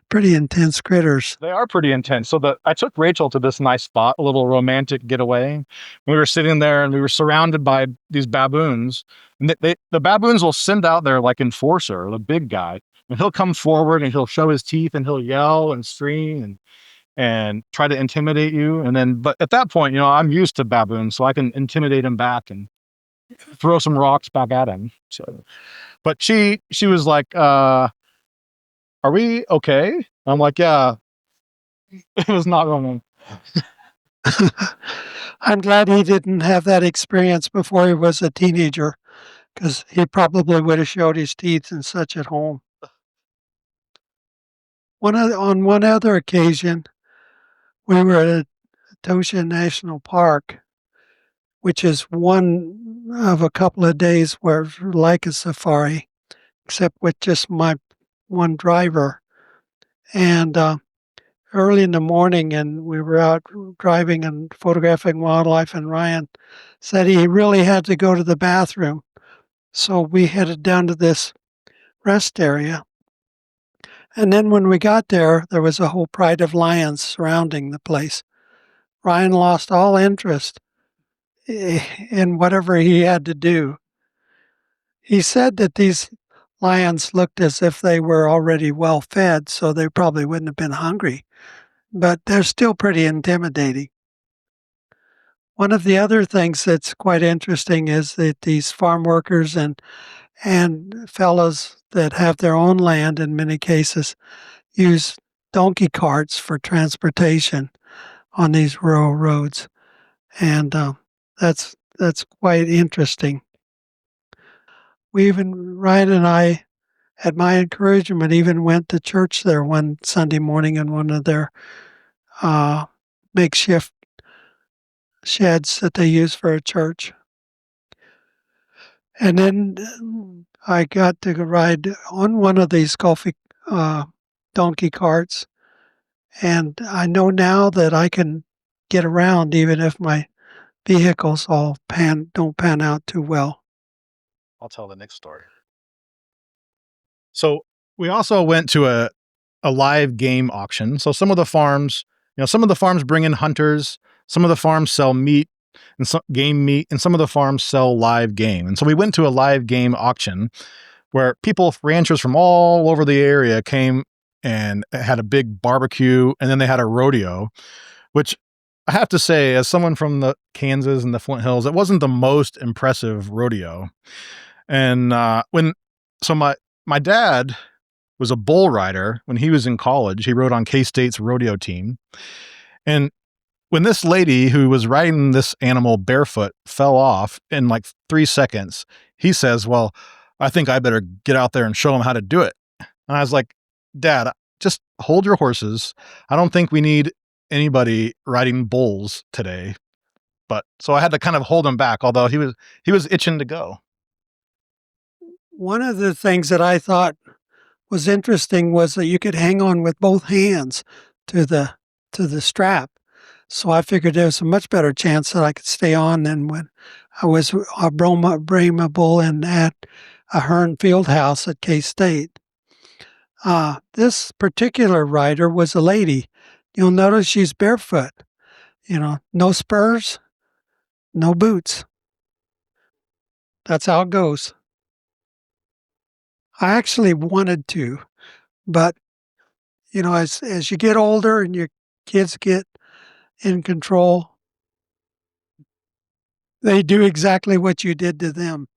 pretty intense critters. They are pretty intense. So I took Rachel to this nice spot, a little romantic getaway. We were sitting there and we were surrounded by these baboons. And the baboons will send out their like enforcer, the big guy, and he'll come forward and he'll show his teeth and he'll yell and scream and try to intimidate you. And then, but at that point, I'm used to baboons, so I can intimidate him back and throw some rocks back at him. So, but she was like, are we okay? I'm like, yeah, it was not wrong. I'm glad he didn't have that experience before he was a teenager, because he probably would have showed his teeth and such at home. On one other occasion, we were at Tosha National Park, which is one of a couple of days where like a safari, except with just my one driver. And early in the morning, and we were out driving and photographing wildlife, and Ryan said he really had to go to the bathroom. So we headed down to this rest area. And then when we got there, there was a whole pride of lions surrounding the place. Ryan lost all interest in whatever he had to do. He said that these lions looked as if they were already well fed, so they probably wouldn't have been hungry, but they're still pretty intimidating. One of the other things that's quite interesting is that these farm workers and fellows that have their own land in many cases use donkey carts for transportation on these rural roads, and that's quite interesting. Ryan and I, at my encouragement, even went to church there one Sunday morning in one of their makeshift sheds that they use for a church. And then I got to ride on one of these donkey carts, and I know now that I can get around even if my vehicles don't pan out too well. I'll tell the next story. So we also went to a live game auction. So some of the farms bring in hunters, some of the farms sell meat and some game meat, and some of the farms sell live game. And so we went to a live game auction where ranchers from all over the area came and had a big barbecue, and then they had a rodeo, which I have to say, as someone from the Kansas and the Flint Hills, it wasn't the most impressive rodeo. And my dad was a bull rider when he was in college. He rode on K-State's rodeo team. And when this lady who was riding this animal barefoot fell off in like 3 seconds, he says, well, I think I better get out there and show him how to do it. And I was like, Dad, just hold your horses. I don't think we need anybody riding bulls today. But so I had to kind of hold him back, although he was itching to go. One of the things that I thought was interesting was that you could hang on with both hands to the strap. So I figured there was a much better chance that I could stay on than when I was a Brahma bull and at a Hearn Field House at K-State. This particular rider was a lady. You'll notice she's barefoot. No spurs, no boots. That's how it goes. I actually wanted to, but as you get older and your kids get in control, they do exactly what you did to them.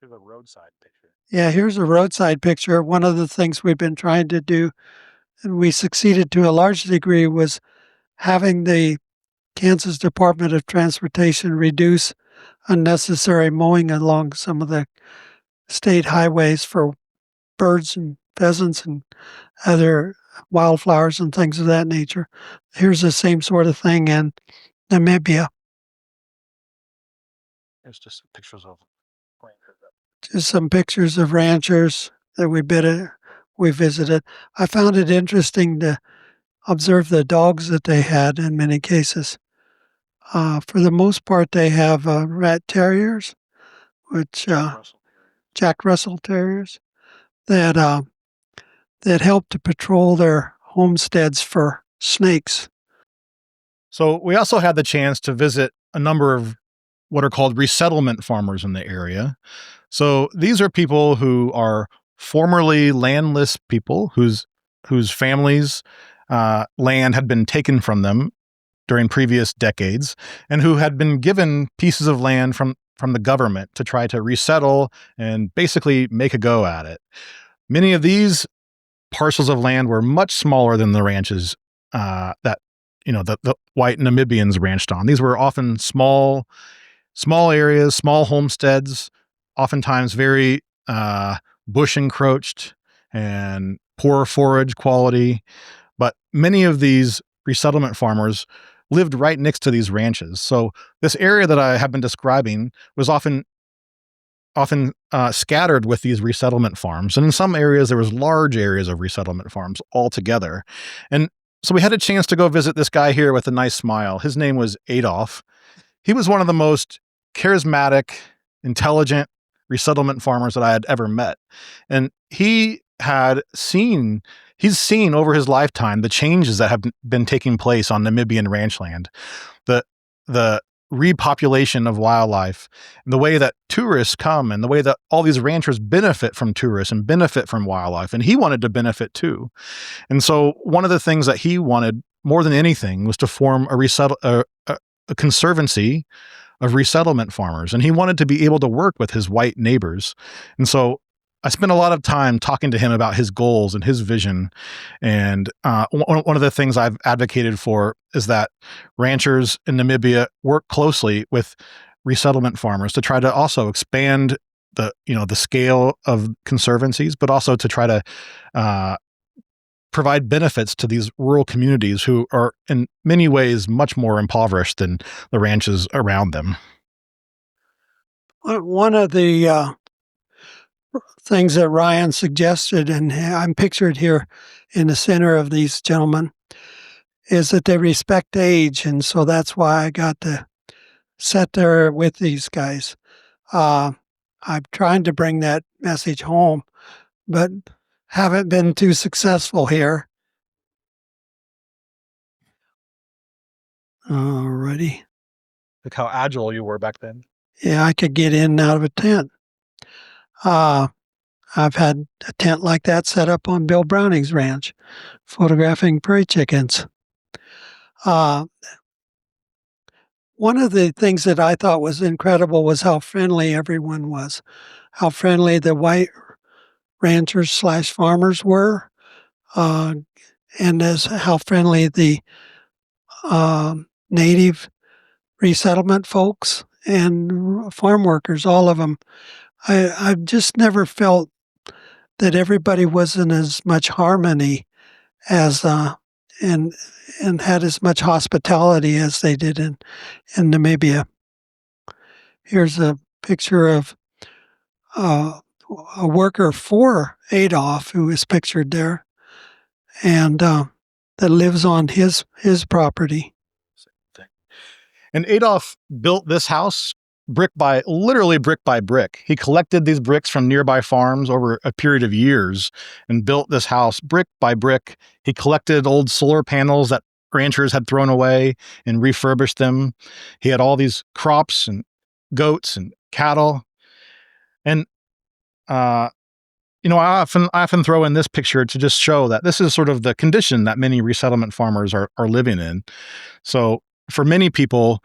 Here's a roadside picture. Yeah, here's a roadside picture. One of the things we've been trying to do, and we succeeded to a large degree, was having the Kansas Department of Transportation reduce unnecessary mowing along some of the state highways for birds and pheasants and other wildflowers and things of that nature. Here's the same sort of thing in Namibia. There's just pictures of Just some pictures of ranchers that we visited. I found it interesting to observe the dogs that they had in many cases. For the most part, they have rat terriers, which Jack Russell terriers that help to patrol their homesteads for snakes. So we also had the chance to visit a number of what are called resettlement farmers in the area. So these are people who are formerly landless people whose families' land had been taken from them during previous decades, and who had been given pieces of land from the government to try to resettle and basically make a go at it. Many of these parcels of land were much smaller than the ranches that the white Namibians ranched on. These were often small areas, small homesteads, oftentimes very bush encroached and poor forage quality. But many of these resettlement farmers lived right next to these ranches. So this area that I have been describing was often scattered with these resettlement farms. And in some areas, there was large areas of resettlement farms altogether. And so we had a chance to go visit this guy here with a nice smile. His name was Adolf. He was one of the most charismatic, intelligent resettlement farmers that I had ever met. And he's seen over his lifetime the changes that have been taking place on Namibian ranchland. The repopulation of wildlife, and the way that tourists come, and the way that all these ranchers benefit from tourists and benefit from wildlife. And he wanted to benefit too. And so one of the things that he wanted more than anything was to form a conservancy of resettlement farmers. And he wanted to be able to work with his white neighbors. And so I spent a lot of time talking to him about his goals and his vision. And one of the things I've advocated for is that ranchers in Namibia work closely with resettlement farmers to try to also expand the scale of conservancies, but also to try to provide benefits to these rural communities who are in many ways much more impoverished than the ranches around them. One of the things that Ryan suggested, and I'm pictured here in the center of these gentlemen, is that they respect age. And so that's why I got to sit there with these guys. I'm trying to bring that message home, but haven't been too successful here. Alrighty. Look how agile you were back then. Yeah, I could get in and out of a tent. I've had a tent like that set up on Bill Browning's ranch, photographing prairie chickens. One of the things that I thought was incredible was how friendly everyone was, how friendly the white ranchers / farmers were, and how friendly the native resettlement folks and farm workers, all of them. I've just never felt that everybody was in as much harmony as and had as much hospitality as they did in Namibia. Here's a picture of a worker for Adolf, who is pictured there, and that lives on his property. And Adolf built this house literally brick by brick. He collected these bricks from nearby farms over a period of years and built this house brick by brick. He collected old solar panels that ranchers had thrown away and refurbished them. He had all these crops and goats and cattle. And, I often throw in this picture to just show that this is sort of the condition that many resettlement farmers are living in. So for many people,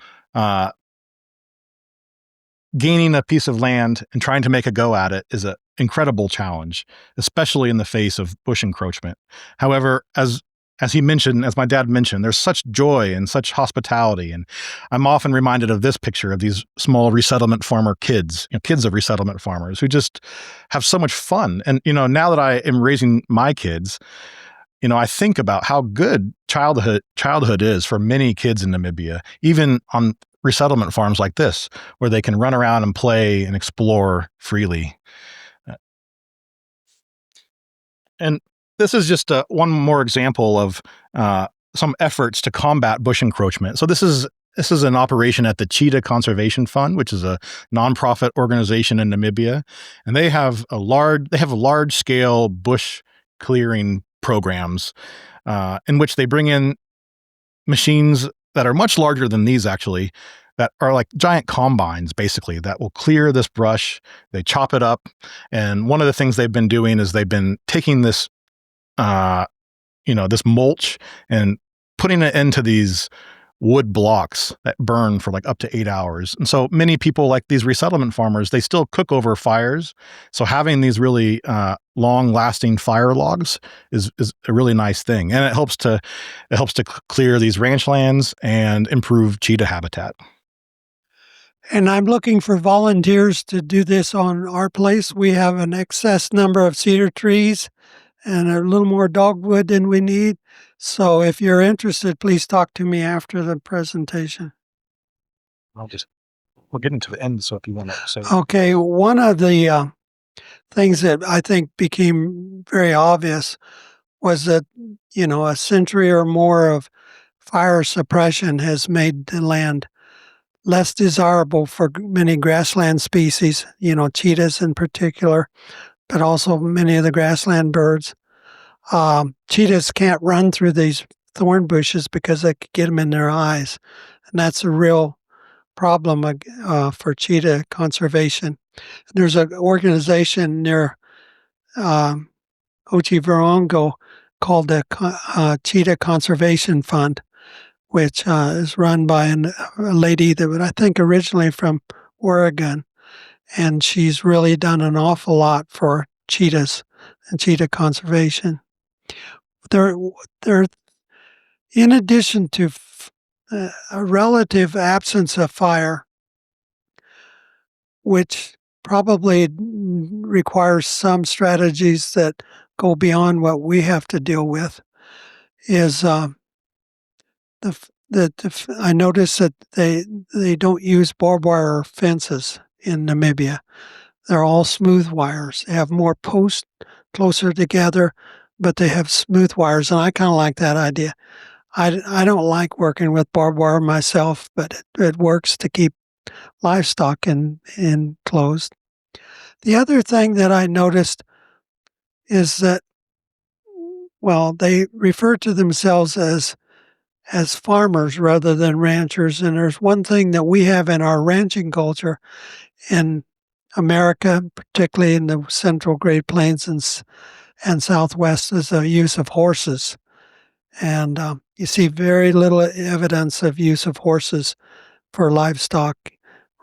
gaining a piece of land and trying to make a go at it is an incredible challenge, especially in the face of bush encroachment. However, as my dad mentioned, there's such joy and such hospitality. And I'm often reminded of this picture of these small resettlement farmer kids, kids of resettlement farmers who just have so much fun. And, now that I am raising my kids, I think about how good childhood is for many kids in Namibia, even on resettlement farms like this, where they can run around and play and explore freely. And this is just one more example of some efforts to combat bush encroachment. So this is an operation at the Cheetah Conservation Fund, which is a nonprofit organization in Namibia, and they have large scale bush clearing programs in which they bring in machines that are much larger than these, actually, that are like giant combines, basically, that will clear this brush. They chop it up. And one of the things they've been doing is they've been taking this, this mulch and putting it into these wood blocks that burn for like up to 8 hours. And so many people, like these resettlement farmers, they still cook over fires. So having these really long-lasting fire logs is a really nice thing, and it helps to clear these ranchlands and improve cheetah habitat. And I'm looking for volunteers to do this on our place. We have an excess number of cedar trees and a little more dogwood than we need. So if you're interested, please talk to me after the presentation. We'll get into the end. So if you want to say. Okay. One of the things that I think became very obvious was that, a century or more of fire suppression has made the land less desirable for many grassland species, cheetahs in particular, but also many of the grassland birds. Cheetahs can't run through these thorn bushes because they could get them in their eyes. And that's a real problem for cheetah conservation. There's an organization near Ochivarongo called the Cheetah Conservation Fund, which is run by a lady that I think originally from Oregon. And she's really done an awful lot for cheetahs and cheetah conservation. There, in addition to a relative absence of fire, which probably requires some strategies that go beyond what we have to deal with, is I noticed that they don't use barbed wire fences in Namibia. They're all smooth wires. They have more posts closer together, but they have smooth wires, and I kind of like that idea. I don't like working with barbed wire myself, but it works to keep livestock enclosed. The other thing that I noticed is that, they refer to themselves as farmers rather than ranchers. And there's one thing that we have in our ranching culture in America, particularly in the central Great Plains and Southwest, is the use of horses. And you see very little evidence of use of horses for livestock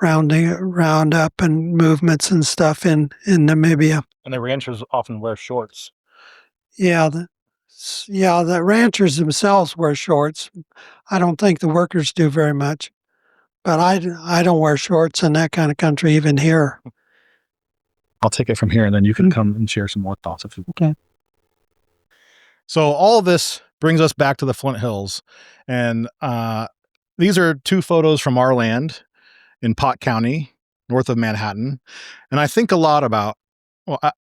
roundup and movements and stuff in Namibia. And the ranchers often wear shorts. Yeah, the ranchers themselves wear shorts. I don't think the workers do very much. But I don't wear shorts in that kind of country, even here. I'll take it from here, and then you can come and share some more thoughts if you. Okay. So all of this brings us back to the Flint Hills. And these are two photos from our land in Pot County, north of Manhattan. And I think a lot about,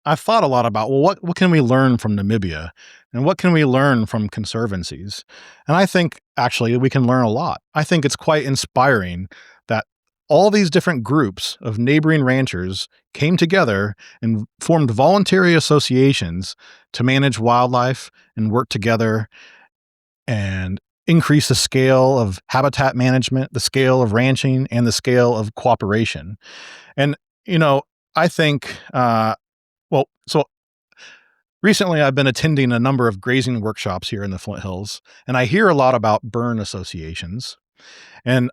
I've thought a lot about, well, what can we learn from Namibia? And what can we learn from conservancies? And I think actually we can learn a lot. I think it's quite inspiring that all these different groups of neighboring ranchers came together and formed voluntary associations to manage wildlife and work together and increase the scale of habitat management, the scale of ranching, and the scale of cooperation. And, I think, so recently I've been attending a number of grazing workshops here in the Flint Hills, and I hear a lot about burn associations. And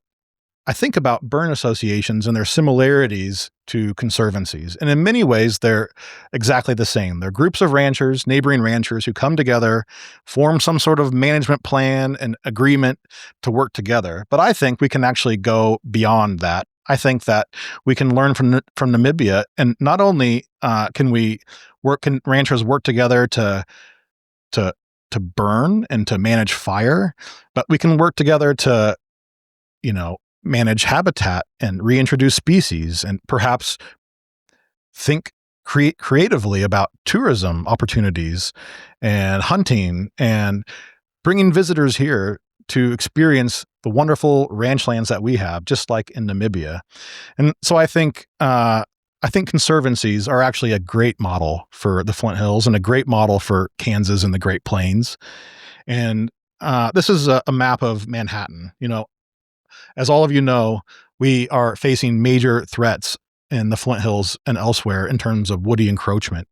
I think about burn associations and their similarities to conservancies. And in many ways, they're exactly the same. They're groups of ranchers, neighboring ranchers who come together, form some sort of management plan and agreement to work together. But I think we can actually go beyond that. I think that we can learn from Namibia, and not only can ranchers work together to burn and to manage fire, but we can work together to manage habitat and reintroduce species, and perhaps create creatively about tourism opportunities and hunting and bringing visitors here to experience the wonderful ranchlands that we have, just like in Namibia. And so I think conservancies are actually a great model for the Flint Hills and a great model for Kansas and the Great Plains. And this is a map of Manhattan. As all of you know, we are facing major threats in the Flint Hills and elsewhere in terms of woody encroachment.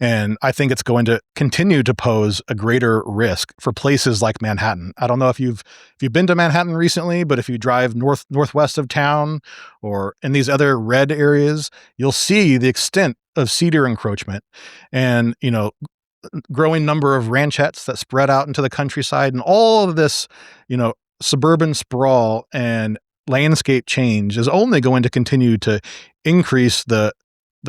And I think it's going to continue to pose a greater risk for places like Manhattan. I don't know if you've been to Manhattan recently, but if you drive northwest of town or in these other red areas, you'll see the extent of cedar encroachment and, growing number of ranchettes that spread out into the countryside, and all of this, suburban sprawl and landscape change is only going to continue to increase the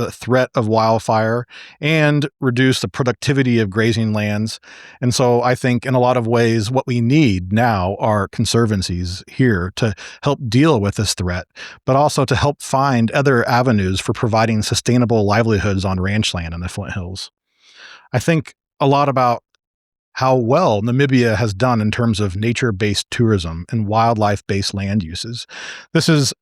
threat of wildfire and reduce the productivity of grazing lands. And so I think in a lot of ways, what we need now are conservancies here to help deal with this threat, but also to help find other avenues for providing sustainable livelihoods on ranchland in the Flint Hills. I think a lot about how well Namibia has done in terms of nature-based tourism and wildlife-based land uses. This is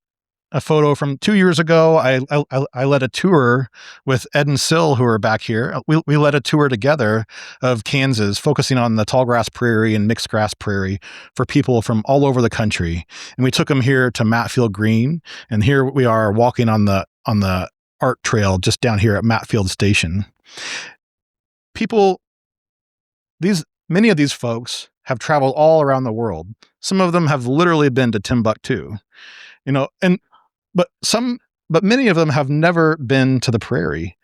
a photo from 2 years ago. I led a tour with Ed and Sil, who are back here. We led a tour together of Kansas, focusing on the tallgrass prairie and mixed grass prairie for people from all over the country. And we took them here to Matfield Green, and here we are walking on the art trail just down here at Matfield Station. Many of these folks have traveled all around the world. Some of them have literally been to Timbuktu, but many of them have never been to the prairie,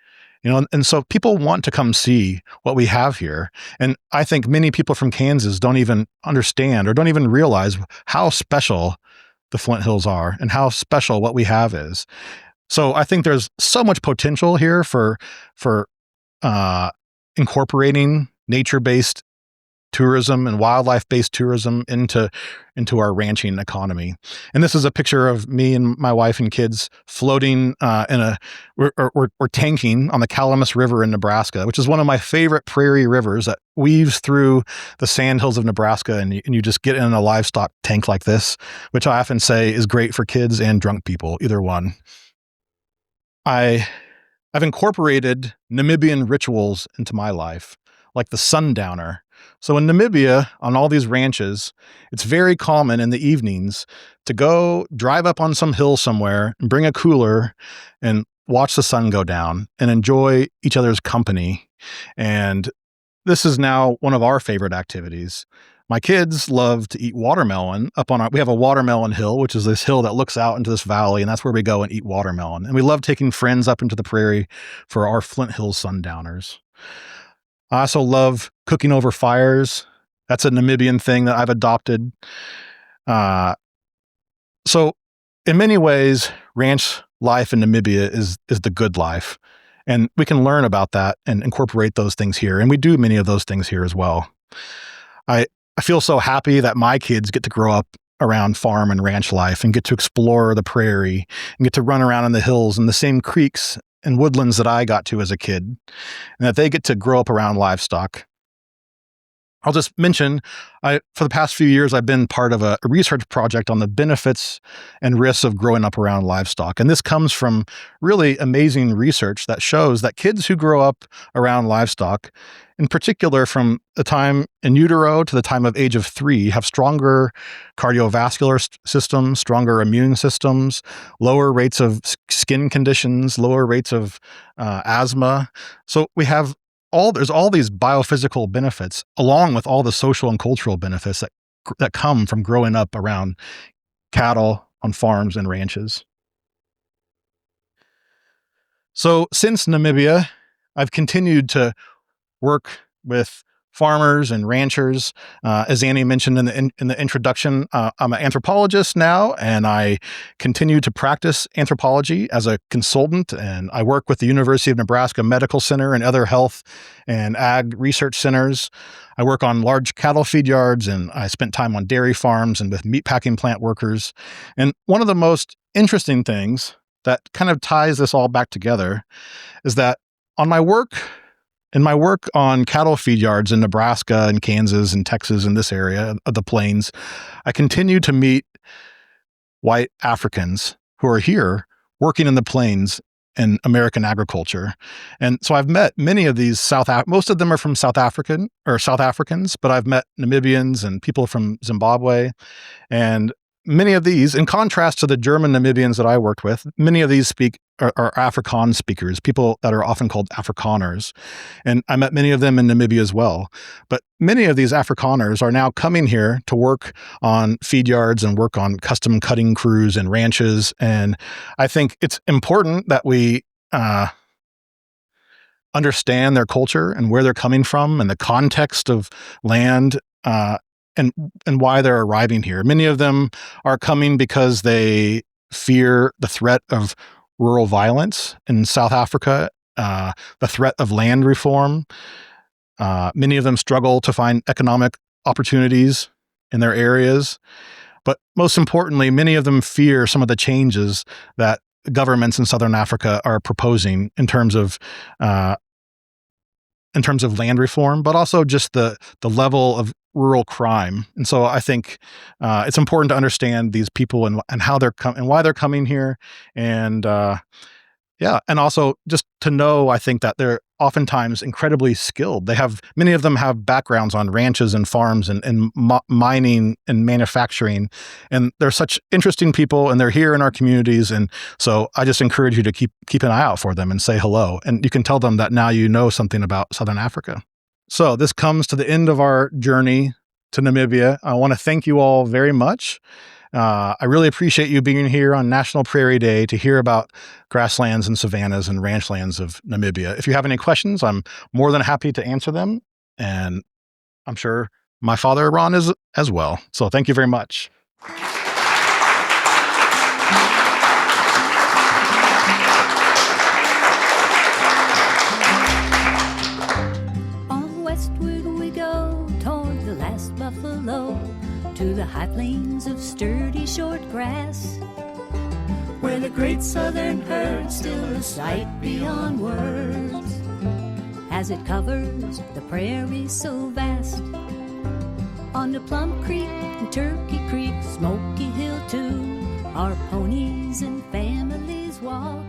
and so people want to come see what we have here. And I think many people from Kansas don't even understand or don't even realize how special the Flint Hills are and how special what we have is. So I think there's so much potential here for incorporating nature-based tourism and wildlife-based tourism into our ranching economy. And this is a picture of me and my wife and kids floating we're tanking on the Calamus River in Nebraska, which is one of my favorite prairie rivers that weaves through the sandhills of Nebraska. And you just get in a livestock tank like this, which I often say is great for kids and drunk people, either one. I've incorporated Namibian rituals into my life, like the sundowner. So in Namibia, on all these ranches, it's very common in the evenings to go drive up on some hill somewhere and bring a cooler and watch the sun go down and enjoy each other's company. And this is now one of our favorite activities. My kids love to eat watermelon we have a watermelon hill, which is this hill that looks out into this valley, and that's where we go and eat watermelon. And we love taking friends up into the prairie for our Flint Hills sundowners. I also love cooking over fires. That's a Namibian thing that I've adopted. So in many ways, ranch life in Namibia is the good life. And we can learn about that and incorporate those things here. And we do many of those things here as well. I feel so happy that my kids get to grow up around farm and ranch life and get to explore the prairie and get to run around in the hills and the same creeks and woodlands that I got to as a kid, and that they get to grow up around livestock. I'll just mention, for the past few years, I've been part of a research project on the benefits and risks of growing up around livestock. And this comes from really amazing research that shows that kids who grow up around livestock, in particular from the time in utero to the time of age of 3, have stronger cardiovascular systems, stronger immune systems, lower rates of skin conditions, lower rates of asthma. So there's all these biophysical benefits, along with all the social and cultural benefits that come from growing up around cattle on farms and ranches. So since Namibia, I've continued to work with farmers and ranchers. As Annie mentioned in the introduction, I'm an anthropologist now, and I continue to practice anthropology as a consultant. And I work with the University of Nebraska Medical Center and other health and ag research centers. I work on large cattle feed yards, and I spent time on dairy farms and with meatpacking plant workers. And one of the most interesting things that kind of ties this all back together is that in my work on cattle feed yards in Nebraska and Kansas and Texas and this area of the plains, I continue to meet white Africans who are here working in the plains in American agriculture. And so I've met many of these most of them are from South Africans, but I've met Namibians and people from Zimbabwe. And many of these, in contrast to the German Namibians that I worked with, many of these are Afrikaans speakers, people that are often called Afrikaners. And I met many of them in Namibia as well. But many of these Afrikaners are now coming here to work on feed yards and work on custom cutting crews and ranches. And I think it's important that we understand their culture and where they're coming from and the context of land, and why they're arriving here. Many of them are coming because they fear the threat of rural violence in South Africa, the threat of land reform. Many of them struggle to find economic opportunities in their areas. But most importantly, many of them fear some of the changes that governments in Southern Africa are proposing in terms of land reform, but also just the level of rural crime. And so I think it's important to understand these people and how they're and why they're coming here. And and also just to know, I think that they're oftentimes incredibly skilled. Many of them have backgrounds on ranches and farms and mining and manufacturing. And they're such interesting people, and they're here in our communities. And so I just encourage you to keep an eye out for them and say hello. And you can tell them that now you know something about Southern Africa. So this comes to the end of our journey to Namibia. I want to thank you all very much. I really appreciate you being here on National Prairie Day to hear about grasslands and savannas and ranchlands of Namibia. If you have any questions, I'm more than happy to answer them. And I'm sure my father, Ron, is as well. So thank you very much. Westward we go toward the last buffalo, to the high plains of sturdy short grass, where the great southern herd still a sight beyond words, as it covers the prairie so vast. On the Plum Creek and Turkey Creek, Smoky Hill too, our ponies and families walk,